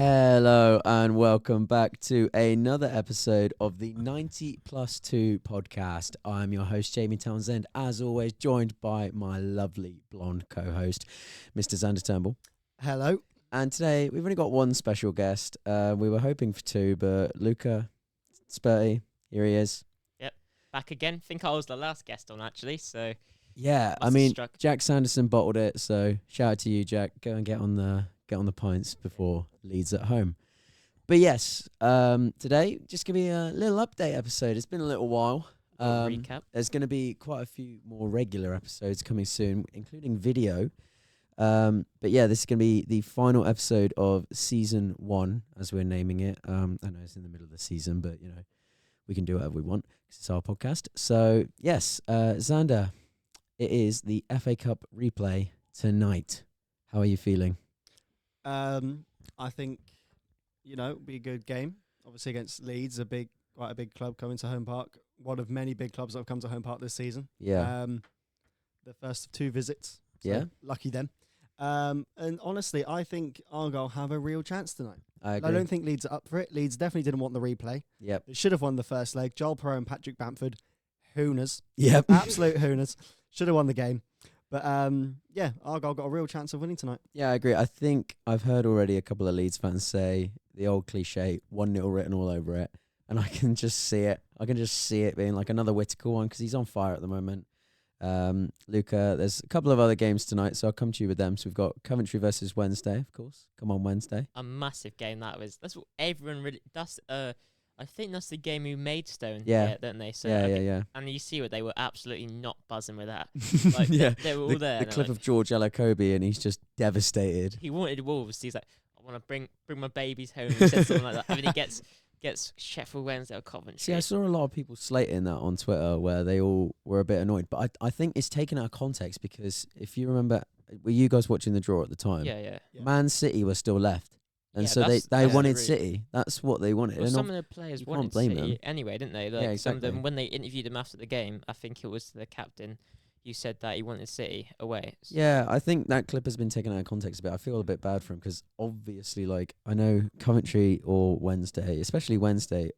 Hello and welcome back to another episode of the 90+2 podcast. I'm your host, Jamie Townsend, as always, joined by my lovely blonde co-host, Mr. Xander Turnbull. Hello. And today, we've only got one special guest. We were hoping for two, but Luca, Spurty, here he is. Yep, back again. Think I was the last guest on, actually, so... Yeah, I mean, Jack Sanderson bottled it, so shout out to you, Jack. Go and get on the pints before Leeds at home. But yes, today just gonna be a little update episode. It's been a little while. Recap. There's gonna be quite a few more regular episodes coming soon, including video. But yeah, this is gonna be the final episode of season 1, as we're naming it. I know it's in the middle of the season, but we can do whatever we want because it's our podcast. So yes, Xander, it is the FA Cup replay tonight. How are you feeling? I think, it'll be a good game. Obviously against Leeds, quite a big club coming to Home Park. One of many big clubs that have come to Home Park this season. Yeah. The first of 2 visits. So Yeah. lucky them. And honestly, I think Argyle have a real chance tonight. I agree. I don't think Leeds are up for it. Leeds definitely didn't want the replay. Yep. They should have won the first leg. Joel Perot and Patrick Bamford, hooners. Yep. Absolute hooners. Should have won the game. But, Argyle got a real chance of winning tonight. Yeah, I agree. I think I've heard already a couple of Leeds fans say the old cliche, 1-0 written all over it. And I can just see it. I can just see it being like another Whittaker one because he's on fire at the moment. Luca, there's a couple of other games tonight, so I'll come to you with them. So we've got Coventry versus Wednesday, of course. Come on, Wednesday. A massive game that was. That's what everyone really... I think that's the game who made Stone. Yeah. Don't they? So Yeah. And you see what they were absolutely not buzzing with that. Yeah. They were all there. The clip of George Elokobi, and he's just devastated. He wanted Wolves. He's like, I want to bring my babies home. He said something like that. I mean, he gets Sheffield Wednesday or Coventry. See, I saw a lot of people slating that on Twitter where they all were a bit annoyed. But I think it's taken out of context because if you remember, were you guys watching the draw at the time? Yeah. Man City were still left. And Yeah, so that's they wanted rude. City. That's what they wanted. Well, And some of the players you wanted can't blame City them. anyway, didn't they? Like Yeah, some of exactly. them, when they interviewed him after the game, I think it was the captain who said that he wanted City away. So Yeah, I think that clip has been taken out of context a bit. I feel a bit bad for him because obviously, I know Coventry or Wednesday, especially Wednesday,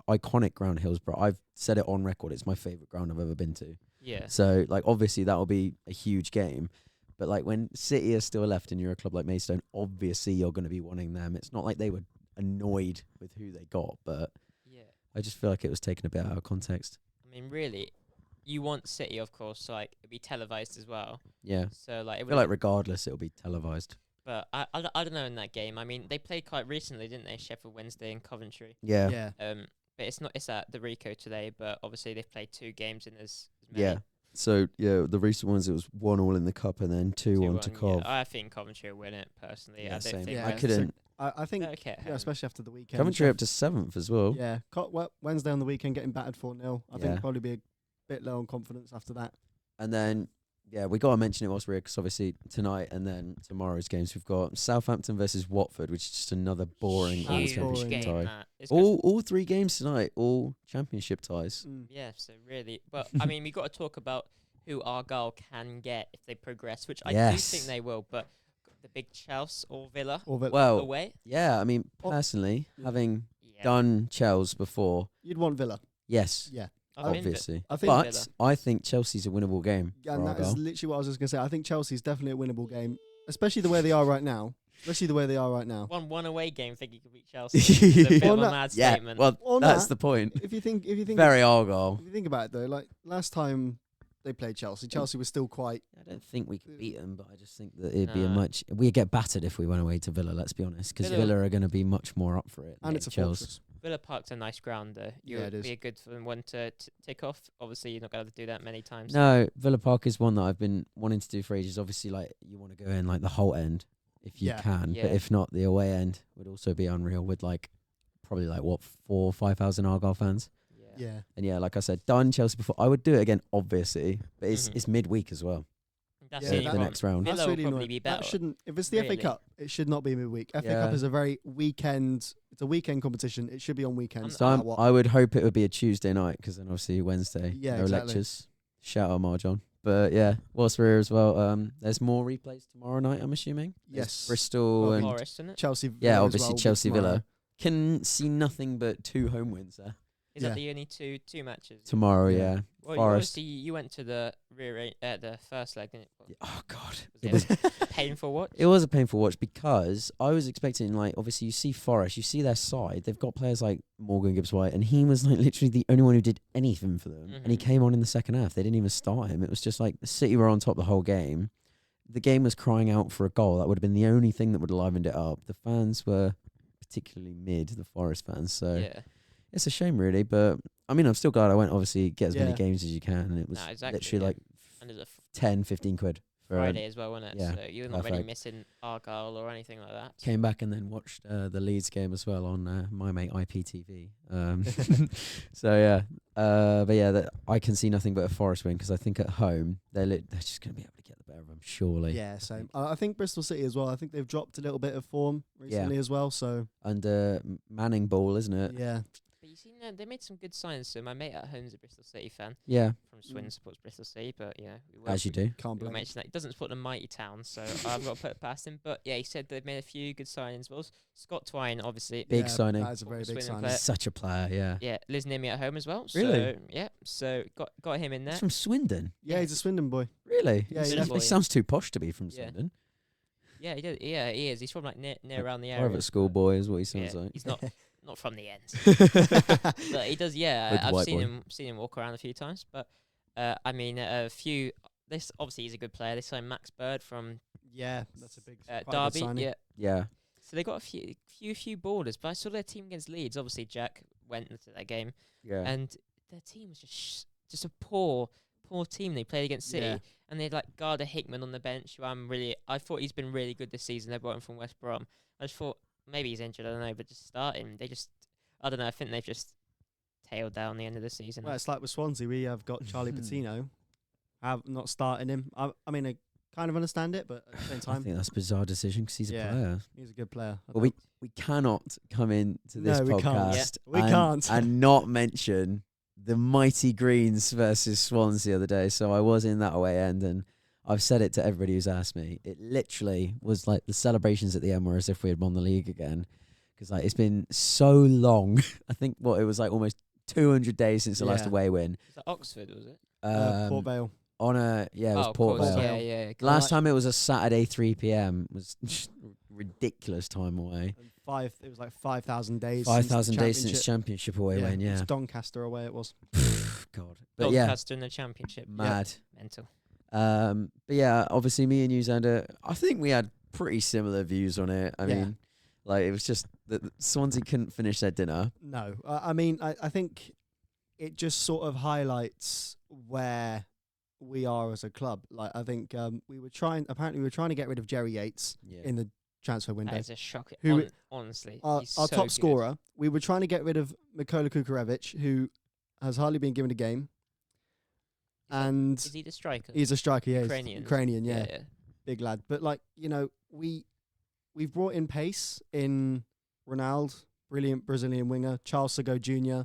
iconic ground Hillsborough. I've said it on record. It's my favourite ground I've ever been to. yeah. So, obviously that will be a huge game. But, when City is still left and you're a club like Maidstone, obviously you're going to be wanting them. It's not like they were annoyed with who they got, but Yeah. I just feel like it was taken a bit out of context. I mean, really, you want City, of course, so it'd be televised as well. Yeah. So I it feel would. regardless, it'll be televised. But I don't know in that game. I mean, they played quite recently, didn't they? Sheffield Wednesday and Coventry. Yeah. Yeah. But it's at the Rico today. But obviously they've played 2 games in as many. Yeah. So, the recent ones, it was 1-1 in the cup and then 2-1 to 2-1, Cov. yeah. I think Coventry will win it, personally. Yeah, I don't same. think... Yeah, I couldn't. I think, Okay. especially after the weekend. Coventry up to 7th as well. Yeah. Wednesday on the weekend getting battered 4-0. I Yeah. think probably be a bit low on confidence after that. And then, we got to mention it whilst we're here because obviously tonight and then tomorrow's games, we've got Southampton versus Watford, which is just another boring old Huge championship game, tie. that. It's gonna- All 3 games tonight, all championship ties. Yeah, so really... But, I mean, we got to talk about who Argyle can get if they progress, which I do Yes. think they will. But the big Chelsea or Villa Well, away? yeah, I mean, Oh, personally, yeah. having Yeah. done Chelsea before, You'd want Villa. yes, Yeah. I've been obviously. I think But Villa. I think Chelsea's a winnable game Yeah, for and that is Argyle. literally what I was just going to say. I think Chelsea's definitely a winnable game, especially the way they are right now. One away game, think you could beat Chelsea. It's a bit Well, of a no- mad Yeah, statement. well, On that's that, the point. If you think, Very Argyle. if you think about it though, like last time they played Chelsea was still quite. I don't think we could beat them, but I just think that it'd be a Nah. much... We'd get battered if we went away to Villa, let's be honest, because Villa- Villa are going to be much more up for it. And than it's a Chelsea. fortress. Villa Park's a nice ground, though. Yeah, it is. Be a good one to tick off. Obviously, you're not going to do that many times. No, Villa Park is one that I've been wanting to do for ages. Obviously, you want to go in the whole end if you Yeah. can, Yeah. but if not, the away end would also be unreal with probably 4,000 or 5,000 Argyle fans. Yeah. And yeah, like I said, done Chelsea before. I would do it again, obviously, but Mhm. it's midweek as well. That's Yeah, the that- only The problem. next round. Villa That's will really probably annoying. be That better. shouldn't. If it's the FA Really. Cup, it should not be midweek. FA Yeah. Cup is a very weekend. It's a weekend competition. It should be on weekends. So no matter what. I would hope it would be a Tuesday night because then obviously Wednesday, Yeah, no exactly. lectures. Shout out Marjon. But yeah, whilst we're here as well, there's more replays tomorrow night, I'm assuming. There's Yes. Bristol Well, and Forest, isn't it? Chelsea. Villa yeah, as obviously well Chelsea tomorrow. Villa. Can see nothing but 2 home wins there Is that the only two matches? tomorrow. Yeah. Yeah, Well, Forest. obviously you went to the the first leg, didn't it? Oh God, Was it a painful watch? it was a painful watch because I was expecting, like, obviously you see Forest, you see their side. They've got players like Morgan Gibbs-White, and he was like literally the only one who did anything for them. And he Mhm. came on in the second half. They didn't even start him. It was just like City were on top the whole game. The game was crying out for a goal. That would have been the only thing that would have livened it up. The fans were particularly mid, the Forest fans. So Yeah. it's a shame, really. But I mean, I'm still glad I went. Obviously, get as many Yeah. games as you can, and it was No, exactly, literally yeah. like And there's a 10, 15 quid for Friday as well, wasn't it? yeah, So you're not really perfect. missing Argyle or anything like that. Came back and then watched the Leeds game as well on my mate IPTV. So yeah, but yeah, I can see nothing but a Forest win because I think at home they're just going to be able to get the better of them, surely. Yeah, same. I think Bristol City as well. I think they've dropped a little bit of form recently as well. So Under Manning ball, isn't it? yeah, But you seen they made some good signs. So my mate at home's a Bristol City fan Yeah, from Swindon, supports Bristol City, but yeah, as you do. can't We blame. mentioned that he doesn't support the mighty town, so I've got to put it past him. But yeah, he said they've made a few good signings. Well, Scott Twine, obviously, Big signing. That is a very big Swindon signing. player. Such a player, yeah. yeah, lives near me at home as well. Really? So yeah, so got him in there. He's from Swindon. Yeah, he's a Swindon boy. Really? Yeah, Swindon yeah. boy, He yeah. sounds too posh to be from Yeah. Swindon. Yeah, he does. Yeah, he is. He's from like near around the area. Private school boy is what he sounds Yeah, like. he's not from the ends. But he does. Yeah, Good I've white seen boy. him walk around a few times. But I mean, a few. This obviously he's a good player. They signed Max Bird from Yeah, that's a big quite a good Derby. signing. Yeah, Yeah. so they got a few borders. But I saw their team against Leeds. Obviously, Jack went into that game, Yeah. and their team was just a poor team. They played against City, Yeah. and they had like Garda Hickman on the bench. Who I thought he's been really good this season. They brought him from West Brom. I just thought maybe he's injured. I don't know, but just start him. I don't know. I think they've just tailed down the end of the season. Well, it's like with Swansea. We have got Charlie Patino. Have not starting him. I mean, I kind of understand it, but at the same I time, think that's a bizarre decision because he's a Yeah. player. he's a good player. I Well, think. we cannot come into this No, we can't. podcast We and, can't. and not mention the mighty Greens versus Swansea the other day. So I was in that away end, and I've said it to everybody who's asked me. It literally was like the celebrations at the end were as if we had won the league again, because like it's been so long. I think it was like almost 200 days since the last Yeah. away win. Was that Oxford? Was it? Port Vale. On a it was of Port course. Vale. Yeah. Last time it was a Saturday 3 p.m. was just ridiculous time away. And it was like 5,000 days. 5,000 days since championship. championship away win. It Yeah. was Doncaster away. It was. God. But yeah, Doncaster in the Championship. mad. Mental. But yeah, obviously me and you, Xander, I think we had pretty similar views on it. I Yeah. mean, like it was just that Swansea couldn't finish their dinner. No, I mean, I think it just sort of highlights where we are as a club. Like, I think we were trying to get rid of Jerry Yates Yeah. in the transfer window. That is a shock. Who Honestly, Our he's top so good. scorer. We were trying to get rid of Mikola Kukarevich, who has hardly been given a game. And Is he the striker? he's a striker, yeah. Ukrainian. Ukrainian, yeah. Big lad. But like, we've brought in pace in Ronaldo, brilliant Brazilian winger, Charles Sago Jr.,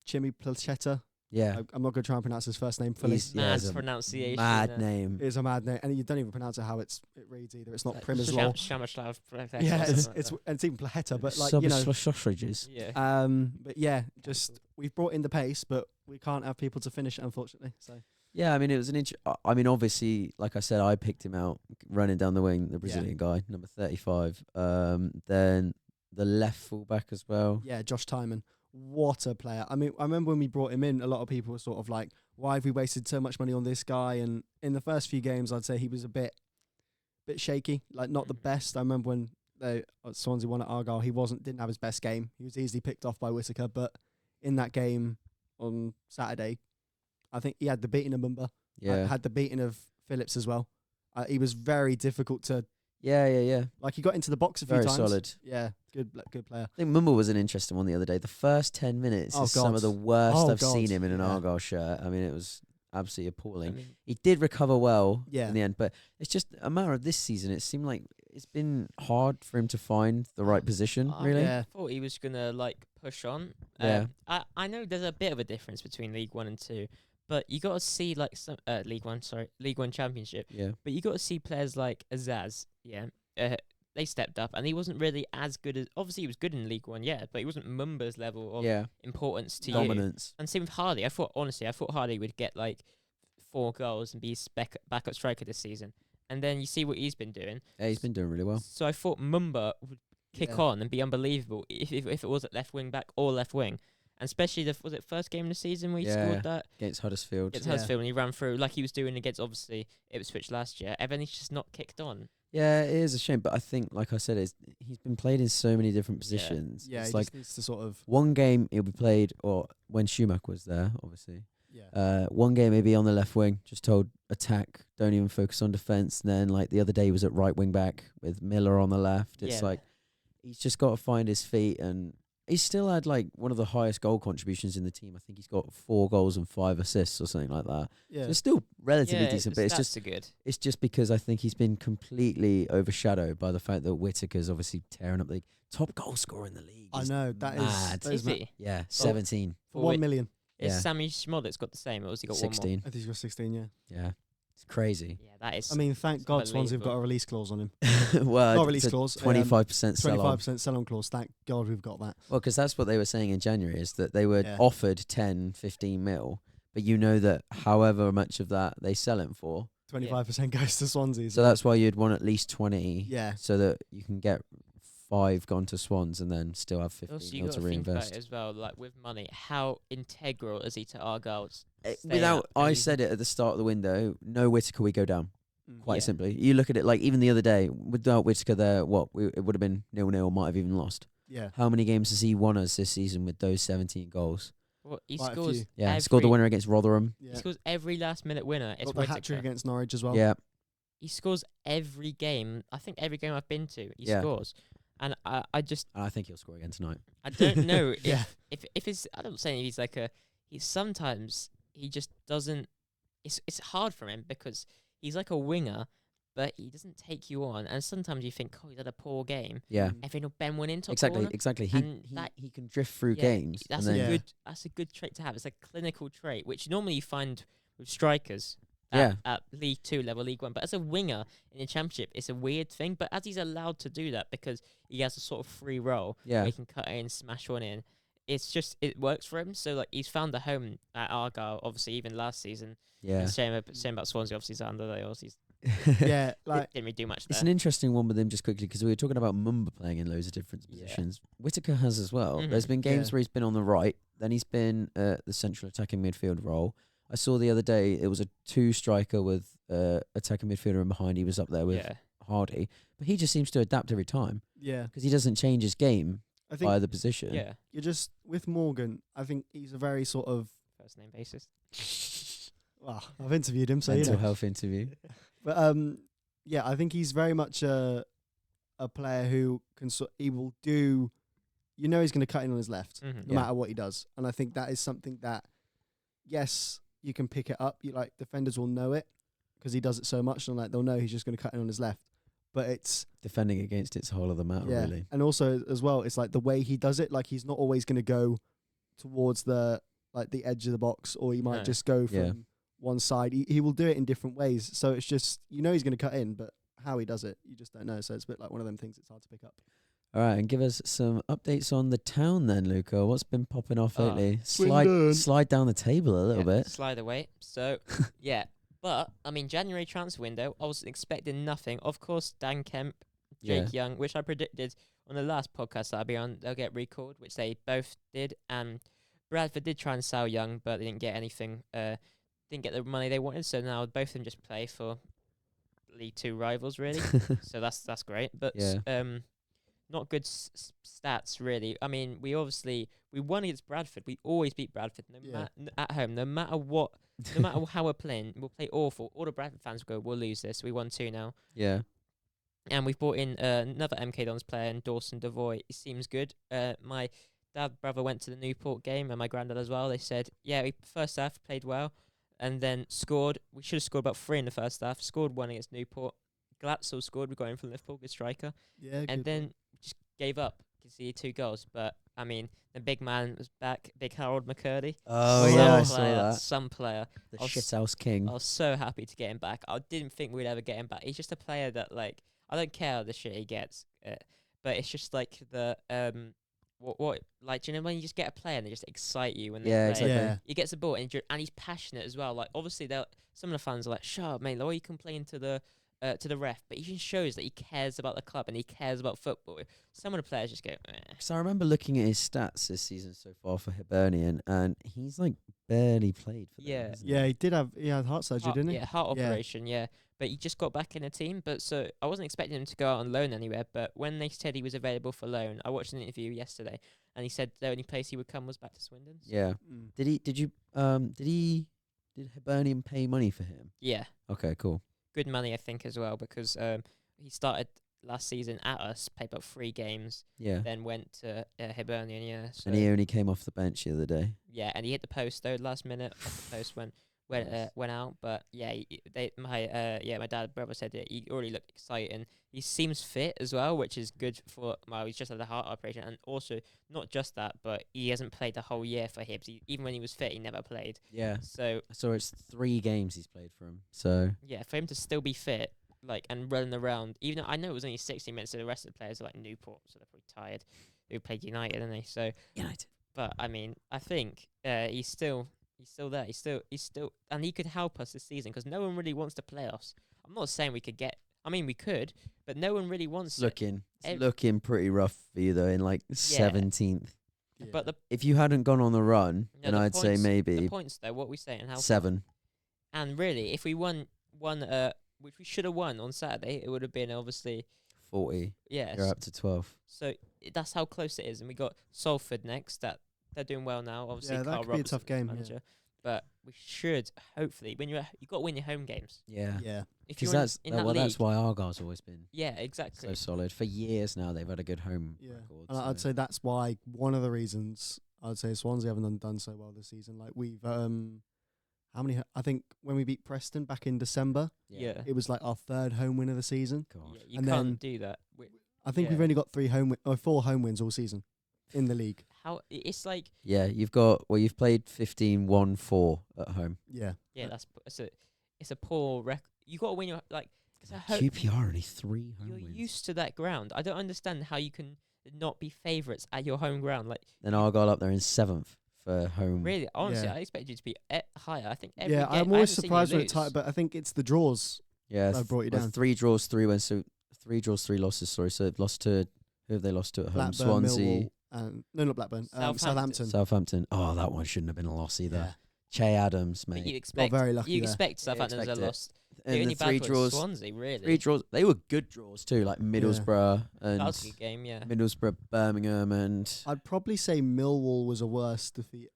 Chimi Placetta. Yeah. I'm not going to try and pronounce his first name fully. He's- Mad it's a pronunciation. Mad name. It's a mad name, and you don't even pronounce it how it reads either. It's not Like Primislav. Shamaslav. Yeah, it's even Placetta, but like sausages. Yeah. but yeah, just we've brought in the pace, but we can't have people to finish it, unfortunately. So Yeah, I mean, it was I mean, obviously, like I said, I picked him out running down the wing, the Brazilian guy, number 35. Then the left fullback as well. yeah, Josh Timon, what a player! I mean, I remember when we brought him in, a lot of people were sort of like, "Why have we wasted so much money on this guy?" And in the first few games, I'd say he was a bit shaky, like not the best. I remember when Swansea won at Argyle, he didn't have his best game. He was easily picked off by Whittaker, but in that game on Saturday, I think he had the beating of Mumba. Yeah. Had the beating of Phillips as well. He was very difficult to. Yeah. Like, he got into the box a few Very times. solid. Yeah, good player. I think Mumble was an interesting one the other day. The first 10 minutes Oh, is some God. of the worst Oh, I've God. seen him in an Yeah. Argyle shirt. I mean, it was absolutely I appalling. mean, He did recover well Yeah. in the end, but it's just a matter of this season. It seemed like it's been hard for him to find the right position, I really. Yeah. thought he was gonna like push on. Yeah. I know there's a bit of a difference between League 1 and 2, But you got to see like some League One Championship. Yeah. But you got to see players like Azaz. Yeah, they stepped up, and he wasn't really as good as. Obviously, he was good in League One, yeah, but he wasn't Mumba's level of Yeah. importance to you. Dominance. And same with Hardy. I thought Hardy would get like 4 goals and be backup striker this season. And then you see what he's been doing. Yeah, he's been doing really well. So I thought Mumba would kick on and be unbelievable if it was at left wing back or left wing. And especially was it first game of the season where he scored that? Against Huddersfield. Against Huddersfield, and he ran through like he was doing against, obviously, Ipswich last year. And then he's just not kicked on. Yeah, it is a shame, but I think, like I said, he's been played in so many different positions. Yeah, it's he like just needs to sort of... one game he'll be played, or when Schumacher was there, obviously. Yeah. One game maybe on the left wing, just told attack, don't even focus on defence. And then like the other day he was at right wing back with Miller on the left. It's like he's just got to find his feet, and he's still had like one of the highest goal contributions in the team. I think he's got 4 goals and 5 assists or something like that. Yeah. So it's still relatively decent, but good. It's just because I think he's been completely overshadowed by the fact that Whittaker's obviously tearing up the top goal scorer in the league. I know, that mad. is he? Yeah, 17. For 1 million. Is Yeah. Sammy Smollett's got the same, or has he got 16. I think he's got 16, yeah. Yeah. It's crazy. one more? Yeah, that is. I mean, thank God Swansea have got a unbelievable. release clause on him. Well, Not it's release a clause. 25% sell on. 25% sell-on clause. Thank God we've got that. Well, because that's what they were saying in January, is that they were Yeah. offered 10, 15 mil, but you know that however much of that they sell him for. 25% goes to Swansea. So that's why you'd want at least 20, Yeah. so that you can get 5 gone to Swans and then still have 15 Also, you mil got to to think about reinvest. it as well, like with money, how integral is he to Argyle's? staying Without, up? And I he's- said it at the start of the window, no Whittaker, we go down. Quite Yeah. simply. You look at it like even the other day, without Whittaker there, it would have been 0-0, might have even lost. Yeah. How many games has he won us this season with those 17 goals? Well, he Quite a scores. few. Yeah, scored the every- winner against Rotherham. Yeah. He scores every last minute winner. It's Got the hat trick Whittaker. against Norwich as well. Yeah. He scores every game. I think every game I've been to, he Yeah. scores. And I just And I think he'll score again tonight. I don't know Yeah. if it's. I don't say he's like a. He's sometimes he just doesn't. It's hard for him because he's like a winger, but he doesn't take you on. And sometimes you think, oh, he's had a poor game. Yeah. Mm. And then he'll bend one in top Exactly, corner. exactly. And He that- he can drift through Yeah, games. That's and a then, Yeah. good trait to have. It's a clinical trait, which normally you find with strikers. Yeah. At League 2 level, League 1. But as a winger in the Championship, it's a weird thing. But as he's allowed to do that because he has a sort of free role, Yeah. where he can cut in, smash one in, it's just, it works for him. So, like, he's found a home at Argyle, obviously, even last season. Yeah. And same about Swansea, obviously, Xander, they obviously Yeah, like didn't really do much It's there. an interesting one with him, just quickly, because we were talking about Mumba playing in loads of different Yeah. positions. Whittaker has as well. Mhm. There's been games Yeah. where he's been on the right, then he's been the central attacking midfield role. I saw the other day it was a 2 striker with attacking midfielder in behind. He was up there with Yeah. Hardy, but he just seems to adapt every time yeah. because he doesn't change his game I think by the position. Yeah. you're just with Morgan. I think he's a very sort of. First name basis. Well, I've interviewed him, so you Mental know. health interview. But yeah, I think he's very much a player who can he will do. You know, he's going to cut in on his left, Mhm. no Yeah. matter what he does, and I think that is something that, yes, you can pick it up. You like defenders will know it because he does it so much, and like they'll know he's just going to cut in on his left. But it's Defending against its whole of the map, yeah, really. and also as well, it's like the way he does it. Like he's not always going to go towards the edge of the box, or he might No. just go from Yeah. one side. He will do it in different ways. So it's just he's going to cut in, but how he does it, you just don't know. So it's a bit like one of them things. It's hard to pick up. All right, and give us some updates on the town then, Luca. What's been popping off Ah, lately? Swindon. Slide down the table a little Yeah, bit. Slide away. So, yeah. But, I mean, January transfer window, I was expecting nothing. Of course, Dan Kemp, Jake Young, which I predicted on the last podcast that I'll be on, they'll get recalled, which they both did. And Bradford did try and sell Young, but they didn't get anything. Didn't get the money they wanted, so now both of them just play for League 2 rivals, really. So that's great. But not good stats, really. I mean, we won against Bradford. We always beat Bradford at home, no matter what. No matter how we're playing, we'll play awful. All the Bradford fans will go, we'll lose this. We won 2 now. Yeah. And we've brought in another MK Dons player, in Dawson Devoy. He seems good. My brother went to the Newport game, and my granddad as well. They said, yeah, we first half played well, and then scored. We should have scored about 3 in the first half. Scored 1 against Newport. Glatzel scored. We got in from Liverpool, good striker. Yeah, And then just gave up. Conceded 2 goals. But I mean, the big man was back, big Harold McCurdy. Oh Some yeah, I player, saw that. Some player. The I was- shithouse king. I was so happy to get him back. I didn't think we'd ever get him back. He's just a player that, like, I don't care the shit he gets, but it's just like what like, do you know when you just get a player and they just excite you when they Yeah, play? exactly. Yeah. He gets the ball and he's passionate as well. Like, obviously, some of the fans are like, "Shut up, mate! Like, why you complain to the ref?" But he just shows that he cares about the club and he cares about football. Some of the players just go, "Eh." Because I remember looking at his stats this season so far for Hibernian, and he's like barely played for them. Yeah. hasn't Yeah, he had heart surgery, didn't he? Yeah, heart Yeah. operation, yeah. But he just got back in the team. But so I wasn't expecting him to go out on loan anywhere. But when they said he was available for loan, I watched an interview yesterday, and he said the only place he would come was back to Swindon. So Yeah. Mm. Did Hibernian pay money for him? yeah, Okay, cool. good money I think as well because he started last season at us, played about 3 games, Yeah. then went to Hibernian. Yeah, so And he only came off the bench the other day. yeah, and he hit the post though last minute. Off the post went Nice. went out, but yeah, my dad brother said that he already looked exciting. He seems fit as well, which is good for. Well, he's just had a heart operation, and also not just that, but he hasn't played the whole year for Hibs. Even when he was fit, he never played. Yeah. So I saw it's 3 games he's played for him. So yeah, for him to still be fit, like and running around, even though I know it was only 60 minutes, so the rest of the players are like Newport, so they're probably tired. Who played United, didn't they? So, United. but I mean, I think he's still there. He's still, and he could help us this season because no one really wants to play us. I'm not saying we could get. I mean, we could, but no one really wants it. It's looking pretty rough for you though in like 17th. Yeah. But the If you hadn't gone on the run, No, then the I'd say points- maybe the points though, what are we saying? How 7. And really, if we won, which we should have won on Saturday, it would have been obviously 40. yes. You're up to 12. So that's how close it is, and we got Salford next. That they're doing well now. Obviously, Yeah, that Carl could be a tough Robertson's game, yeah. manager, but we should hopefully when you got to win your home games. Yeah. Yeah. If Because you're that's in that well, league, that's why Argyle's always been yeah, exactly. so solid. For years now, they've had a good home Yeah. record. And I'd say that's why one of the reasons I'd say Swansea haven't done so well this season. Like we've how many? I think when we beat Preston back in December, Yeah. it was like our 3rd home win of the season. God. Yeah, you And can't then- do that. I think we've Yeah. only got 4 home wins all season in the league. It's like Yeah, you've played 15, 1, 4 at home. Yeah. yeah, it's a poor record. You got to win your like. 'Cause I hope QPR only 3 home you're wins. used to that ground. I don't understand how you can not be favourites at your home ground. Like Then Argyle up there in 7th for home. really, honestly, Yeah. I expected you to be higher. I think every Yeah, game, I'm I always haven't seen you surprised when it's lose. tight, but I think it's the draws. Yeah, I brought you down. 3 draws, 3 wins. So 3 draws, 3 losses. Sorry, so they've lost to who have they lost to at home? Blackburn, Swansea, Millwall, and no, not Blackburn. Southampton. Southampton. Oh, that one shouldn't have been a loss either. Yeah. Che Adams, But mate. you expect very lucky you there. expect Southampton as a expect it. loss. The And only the bad 3 was draws, Swansea, really. 3 draws. They were good draws too, like Middlesbrough and That was a good game, yeah. Middlesbrough, Birmingham, and I'd probably say Millwall was a worse defeat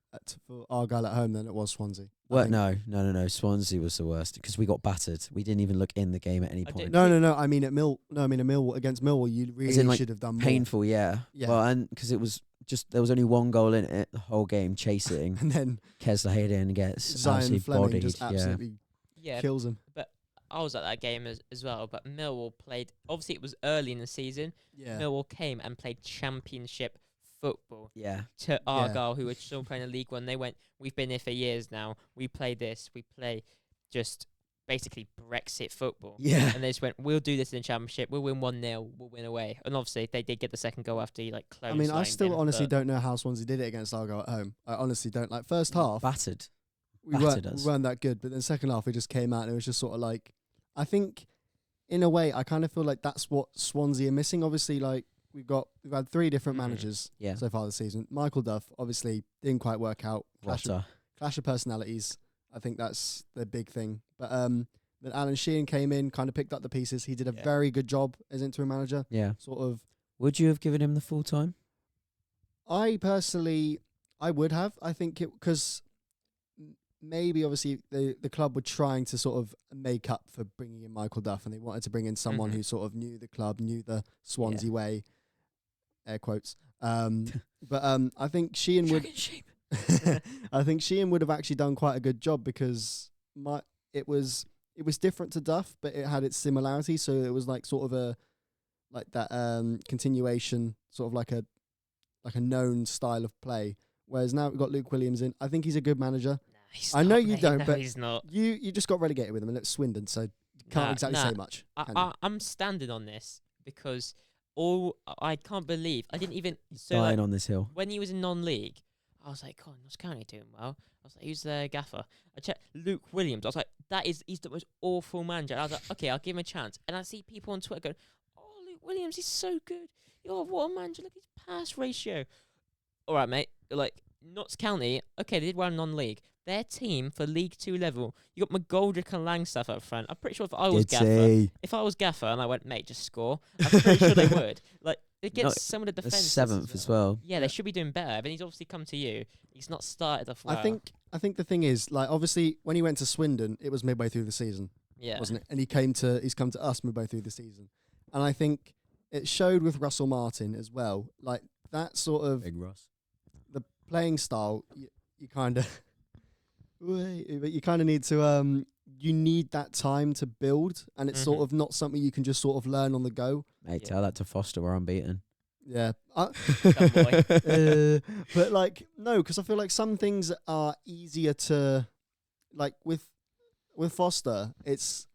for Argyle at home than it was Swansea. I well, think. no. Swansea was the worst because we got battered. We didn't even look in the game at any I point. did- No. I mean at Millwall against Millwall, you As really in, like, should have done more. Painful, yeah. Yeah. Well, and because it was just there was only 1 goal in it the whole game, chasing. And then Kesler gets Zion absolutely Fleming bodied. just absolutely Yeah, kills him. I was at that game as well, but Millwall played. Obviously, it was early in the season. Yeah. Millwall came and played championship football Yeah, to Argyle, who were still playing a League One. They went, "We've been here for years now. We play this. We play just basically Brexit football." yeah. And they just went, "We'll do this in the championship. We'll win 1-0. We'll win away." And obviously, they did get the second goal after he like closed. I mean, I still honestly don't know how Swansea did it against Argyle at home. I honestly don't. Like first half, Battered. we battered us. weren't that good, but then second half we just came out and it was just sort of like, I think, in a way, I kind of feel like that's what Swansea are missing. Obviously, like we've had 3 different Mhm. managers Yeah. so far this season. Michael Duff obviously didn't quite work out. Clash of personalities. I think that's the big thing. But then Alan Sheehan came in, kind of picked up the pieces. He did a Yeah. very good job as interim manager. Yeah. Sort of. Would you have given him the full time? I personally, I would have. I think it because maybe obviously the club were trying to sort of make up for bringing in Michael Duff, and they wanted to bring in someone Mhm. who sort of knew the club, knew the Swansea way, air quotes. But I think Sheehan would. sheep. I think Sheehan would have actually done quite a good job because it was different to Duff, but it had its similarities. So it was like sort of a like that continuation, sort of like a like a known style of play. Whereas now we've got Luke Williams in. I think he's a good manager. Nah, he's I know not, you mate. don't, No, but he's not. You just got relegated with him, and it's Swindon, so can't exactly say much. can you? I'm standing on this because I can't believe I didn't even Dying on this hill. when he was in non-league. I was like, God, Notts County doing well. I was like, who's the gaffer? I checked Luke Williams. I was like, he's the most awful manager. And I was like, okay, I'll give him a chance. And I see people on Twitter going, oh, Luke Williams, he's so good. Oh, what a manager. Look at his pass ratio. All right, mate. Like, Notts County, okay, they did well in non-league. Their team for League 2 level, you got McGoldrick and Langstaff up front. I'm pretty sure if I was gaffer and I went, mate, just score, I'm pretty sure they would. Like, against some of the The defenses. 7th as well. Yeah, they should be doing better. But he's obviously come to you. He's not started off well. I think the thing is, like, obviously when he went to Swindon, it was midway through the season, yeah. wasn't it? And he's come to us midway through the season, and I think it showed with Russell Martin as well. Like that sort of Big Ross. the playing style, you kind of, but you kind of need to you need that time to build, and it's sort of not something you can just sort of learn on the go. Mate, tell that to Foster. We're unbeaten. Yeah. Boy. But like no, because I feel like some things are easier to, like with Foster, it's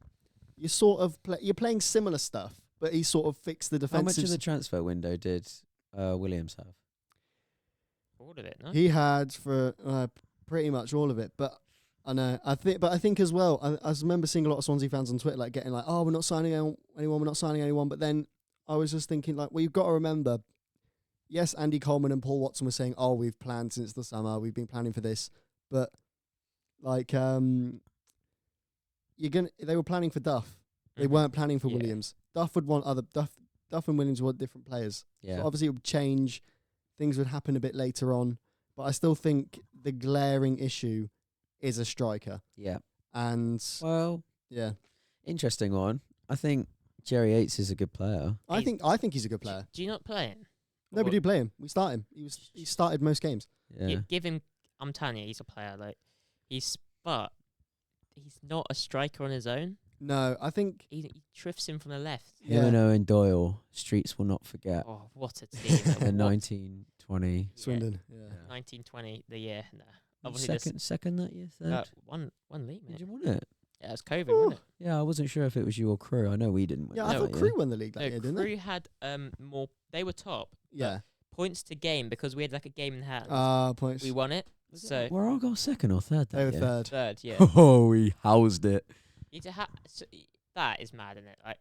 you sort of you're playing similar stuff, but he sort of fixed the How much defensive. of the transfer window did Williams have? All of it, no? He had for pretty much all of it, but I know I think as well. I remember seeing a lot of Swansea fans on Twitter like getting like, oh, we're not signing anyone, we're not signing anyone, but then I was just thinking, like, well, you've got to remember, yes, Andy Coleman and Paul Watson were saying, oh, we've planned since the summer, we've been planning for this, but like, they were planning for Duff. They weren't planning for Williams. Duff would want Duff and Williams would want different players. Yeah. So obviously it would change. Things would happen a bit later on, but I still think the glaring issue is a striker. Yeah. And Well, yeah, interesting one. I think Jerry Yates is a good player. I think he's a good player. Do you not play him? No, we do play him. We start him. He started most games. Yeah. Give him. I'm telling you, he's a player. Like but he's not a striker on his own. No, I think He drifts in from the left. Him and Owen Doyle, streets will not forget. Oh, what a team! The 1920. Swindon. Yeah. 1920, the year. Nah. Obviously, Second that year, third. one league, Did mate. you win it? Yeah, it was COVID, wasn't it? Yeah, I wasn't sure if it was you or Crew. I know we didn't win. Yeah, it I No, thought that Crew year. won the league that year, No, didn't Crew they? had more. They were top. Yeah. Points to game because we had like a game in hand. Points. We won it. So Were Argyle second or third They that were year? third. third, yeah. Oh, we housed it. You to that is mad, isn't it? Like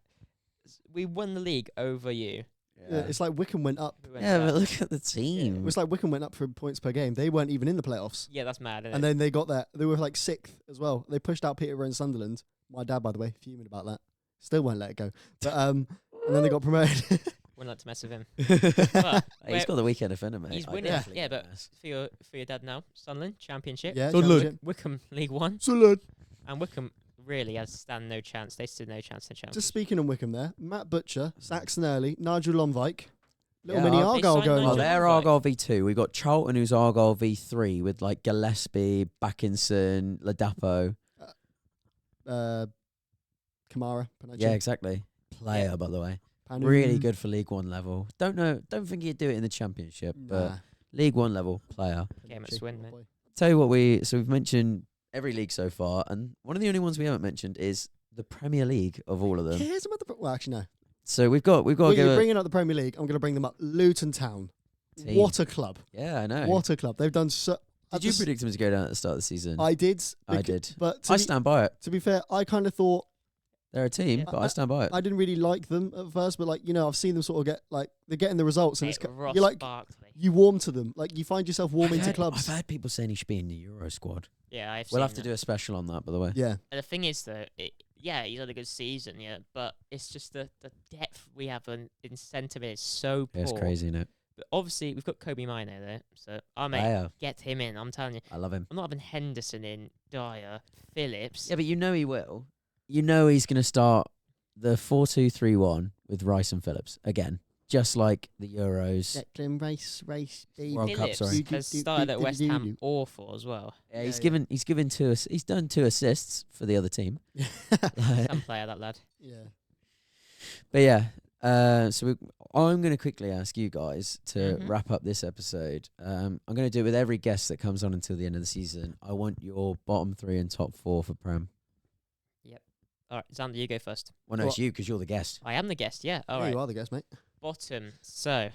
we won the league over you. Yeah, it's like Wickham went up. We went Yeah, down. but look at the team. It was like Wickham went up for points per game. They weren't even in the playoffs. Yeah, that's mad. Isn't And it? then they got there. They were like 6th as well. They pushed out Peterborough and Sunderland. My dad, by the way, fuming about that. Still won't let it go. But and then they got promoted. Wouldn't like to mess with him. Hey, he's got the weekend offender, mate. He's I winning. definitely Yeah, but wouldn't mess. for your dad now, Sunderland Championship. Yeah, Sunderland. Championship. Wickham League One, Sunderland. and Wickham really has stand no chance. They stood no chance in the championship. Just speaking on Wickham there, Matt Butcher, Saxon Early, Nigel Lomvik, little Yeah, mini they Argyle signed going Oh, Nigel on. they're Lomvik. Argyle V2. We got Charlton, who's Argyle V3 with like Gillespie, Backinson, Ladapo. Kamara, Panache, Yeah, exactly. Player, by the way. Panu. Really good for League One level. Don't think he'd do it in the Championship, but Nah. League One level player. Game at Panache, Swin, my mate. boy. Tell you what, so we've mentioned every league so far, and one of the only ones we haven't mentioned is the Premier League of all of them. Cares about the well, actually no. So we've got Well, to give you're a bringing up the Premier League. I'm going to bring them up. Luton Town. team. What a club! Yeah, I know. What a club! They've done so. Did you predict them to go down at the start of the season? I did. I did. But I stand by it. to be fair, I kind of thought They're a team, Yeah. but I stand by it. I didn't really like them at first, but like I've seen them sort of get like they're getting the results, and Mate, Ross you're like Barkley. you warm to them. Like you find yourself warming to I've clubs. heard people saying he should be in the Euro squad. Yeah, I've We'll seen have to that. do a special on that, by the way. Yeah, And the thing is, though, he's had a good season, yeah, but it's just the depth we have in centre mid is so Yeah, poor. it's crazy, isn't it? But obviously, we've got Kobe Mino there, so Player. get him in. I'm telling you, I love him. I'm not having Henderson in, Dyer, Phillips. Yeah, but you know he will. You know he's going to start the 4-2-3-1 with Rice and Phillips again, just like the Euros. Declan race, World Cup, Phillips sorry. has started at West Ham awful as well. Yeah, Yeah, he's given he's done 2 assists for the other team. Some player, that lad. Yeah, But yeah, I'm going to quickly ask you guys to Mhm. wrap up this episode. I'm going to do it with every guest that comes on until the end of the season. I want your bottom 3 and top 4 for Prem. All right, Xander, you go first. Well, no, Well- it's you because you're the guest. I am the guest. Yeah. All Yeah, right. you are the guest, mate. Bottom. So,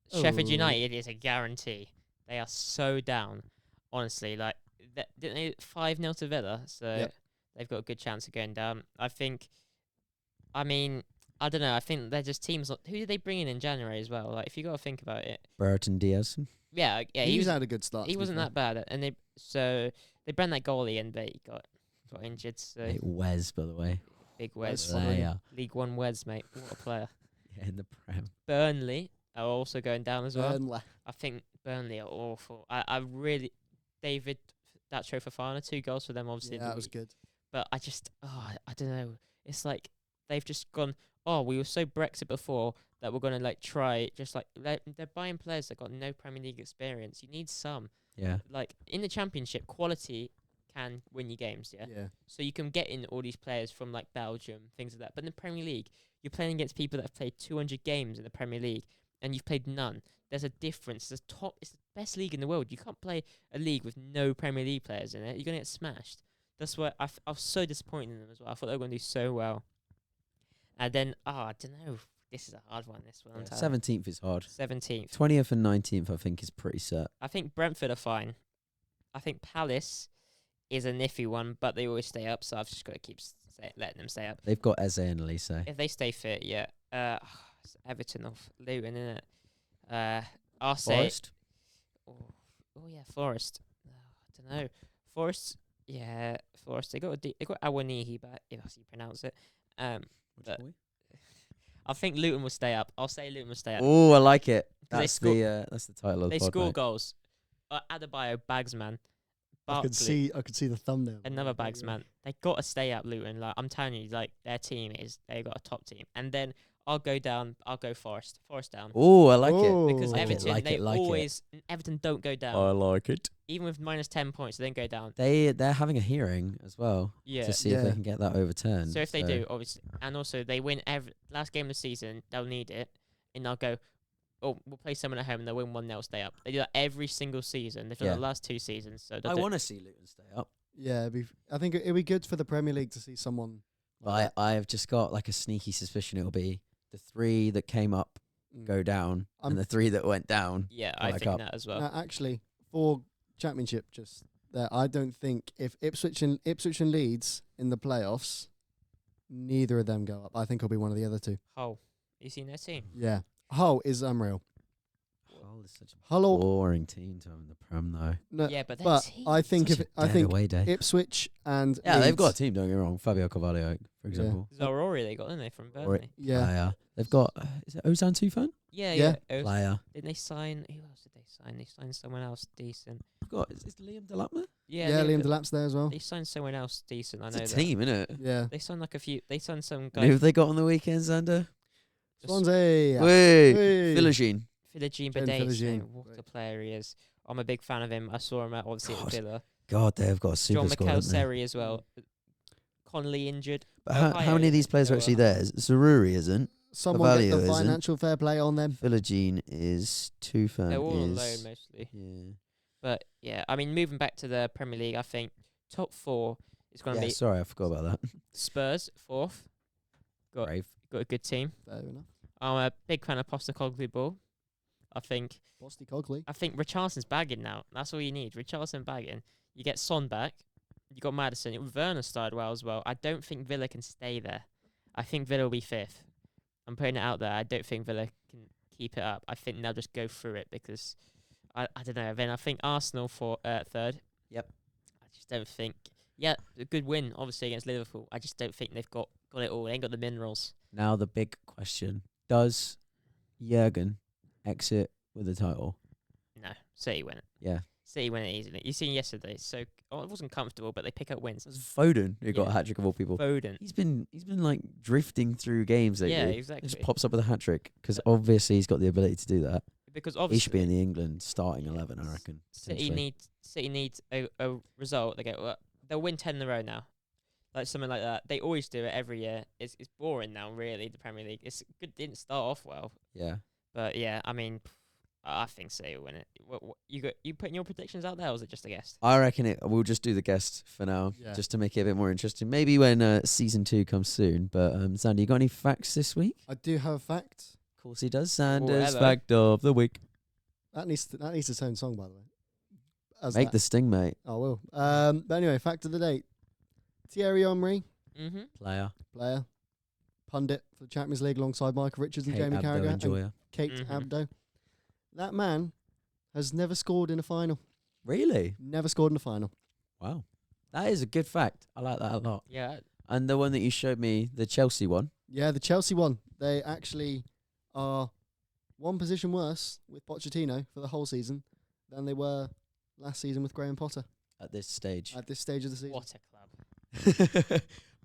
Sheffield Oh. United is a guarantee. They are so down. Honestly, like didn't they 5-0 to Villa? So Yep. they've got a good chance of going down. I think. I mean, I don't know. I think they're just teams. Who did they bring in January as well? Like, if you got to think about it. Brereton Diaz. Yeah, he He's was. had a good start. He to be wasn't fair. that bad, and they banned that goalie and they got injured. So Hey, Wes, by the way. big Wes Wes, Fine. Player. League One Wes, mate. What a player. Yeah, in the Prem. Burnley are also going down as well. Burnley. I think Burnley are awful. I really, David, that show for Fafana, 2 goals for them, obviously. in Yeah, the that was week. good. But I don't know. It's like they've just gone, we were so Brexit before that we're going to like try, just like they're buying players that got no Premier League experience. You need some. Yeah. Like in the Championship, quality can win you games, yeah? Yeah. So you can get in all these players from like Belgium, things like that. But in the Premier League, you're playing against people that have played 200 games in the Premier League and you've played none. There's a difference. It's the best league in the world. You can't play a league with no Premier League players in it. You're going to get smashed. That's why I was so disappointed in them as well. I thought they were going to do so well. And then, I don't know. This is a hard one, this one. 17th is hard. 17th. 20th and 19th, I think, is pretty set. I think Brentford are fine. I think Palace is a niffy one, but they always stay up, so I've just got to keep letting them stay up. They've got Eze and Elise. If they stay fit, yeah. It's Everton or Luton, isn't it? I'll say. Forest. Oh yeah, Forest. I don't know. Forest. Yeah, Forest. They got Awanihi back, if that's how you pronounce it. But I think Luton will stay up. I'll say Luton will stay up. Oh, I like it. 'Cause That's the title of They the pod, score mate. goals. Adebayo, Bagsman, I Barkley, could see the thumbnail. another Bagsman. They got to stay up, Luton. Like I'm telling you, like their team they got a top team. And then I'll go down. I'll go Forest. Forest down. Oh, I like Oh. it. Because Like it, Everton, like they it, like it. always Everton don't go down. I like it. Even with minus 10 points, they don't go down. They're having a hearing as well Yeah. to see if they Yeah. can get that overturned. So if they do, obviously, and also they win every last game of the season, they'll need it, and they'll go, we'll play someone at home, and they'll win 1-0, stay up. They do that every single season. They've done Yeah. it the last 2 seasons. So I want to see Luton stay up. Yeah, I think it'd be good for the Premier League to see someone. Like But I've just got like a sneaky suspicion it'll be the 3 that came up that. go down, I'm- and the 3 that went down. yeah, I I like think up. that as well. No, actually, for Championship, just there, I don't think if Ipswich and Leeds in the playoffs, neither of them go up. I think it'll be one of the other 2. Hull, you seen their team? Yeah, Hull is unreal. Hull is such a Hull, boring team to have in the Prem though. no, Yeah, but their but team. I think Such if a I dead think away day. Ipswich and Yeah, they've got a Leeds- team. Don't get me wrong. Fabio Carvalho, for example. Zaroury they got, didn't they, from Or Burnley? Yeah, Player. They've got is it Ozan Tufan? Yeah, Yeah. yeah. Player. Didn't they sign? Who else did they sign? They signed someone else decent. I've got is Liam Delapma? yeah, Liam Delap's there as well. They signed someone else decent. I It's know a that. team, isn't it? Yeah, They signed like a few. They signed some And guy. who have they got on the weekend, Xander? Swansea. Wait, Hey. Philogene. Philogene James Bidet. Philogene. What a Great. player he is. I'm a big fan of him. I saw him obviously at God. Villa. God, they've got a super John squad, haven't they? McAlseri as well. Conley injured. But how many of these players are actually there? Zaruri isn't. Someone get Carvalho the isn't. financial fair play on them. Philogene is. Tufan They're all on is. loan mostly. Yeah. But yeah, I mean, moving back to the Premier League, I think top 4 is going to Yeah, be sorry, I forgot about that. Spurs 4th. Got Brave. got a good team. Fair enough. I'm a big fan of Postecoglou ball. I think Bosty Cogley. Richarlison's bagging now. That's all you need. Richarlison bagging. You get Son back. You got Maddison. Werner started well as well. I don't think Villa can stay there. I think Villa will be 5th. I'm putting it out there. I don't think Villa can keep it up. I think they'll just go through it because I don't know. Then I think Arsenal for 3rd. Yep. I just don't think. Yeah, a good win obviously against Liverpool. I just don't think they've got it all. They ain't got the minerals. Now the big question: does Jurgen exit with the title? No, City win it. Yeah. City win it easily. You seen yesterday. So it wasn't comfortable, but they pick up wins. It was Foden who got Yeah. a hat trick of all people. Foden. He's been like drifting through games lately. Yeah, He exactly. just pops up with a hat trick because obviously he's got the ability to do that. Because He obviously should be in the England starting 11, I reckon. City potentially. needs a result. They go. Well, they'll win 10 in a row now. like something like that. They always do it every year. It's boring now, really. The Premier League. It's good. Didn't start off well, Yeah. but yeah, I mean, I think City will win it. What you putting your predictions out there, or was it just a guess? I reckon we'll just do the guest for now, Yeah. just to make it a bit more interesting. Maybe when season 2 comes soon. But Xander, you got any facts this week? I do have a fact. Of course he does. Xander's hello. fact of the week. That needs its own song, by the way. Make the sting, mate. I will. But anyway, fact of the day. Thierry Henry, Mm-hmm. Player. player, pundit for the Champions League alongside Michael Richards and Kate Jamie Abdo, Carragher and enjoyer. Kate Mhm. Abdo. That man has never scored in a final. Really? Never scored in a final. Wow. That is a good fact. I like that a lot. Yeah. And the one that you showed me, the Chelsea one. Yeah, the Chelsea one. They actually are one position worse with Pochettino for the whole season than they were last season with Graham Potter At this stage. at this stage of the season. What a club.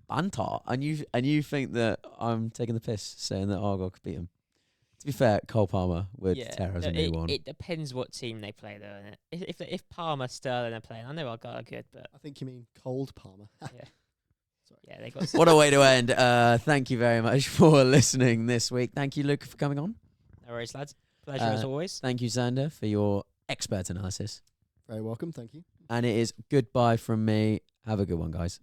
Banter. And you think that I'm taking the piss saying that Argyle could beat him? To be fair, Cole Palmer would tear us a new one. It depends what team they play, though, innit? If Palmer, Sterling are playing, I know Argyle are good, but I think you mean Cold Palmer. yeah, they got. What a way to end. Thank you very much for listening this week. Thank you, Luca, for coming on. No worries, lads. Pleasure as always. Thank you, Xander, for your expert analysis. Very welcome, thank you. And it is goodbye from me. Have a good one, guys.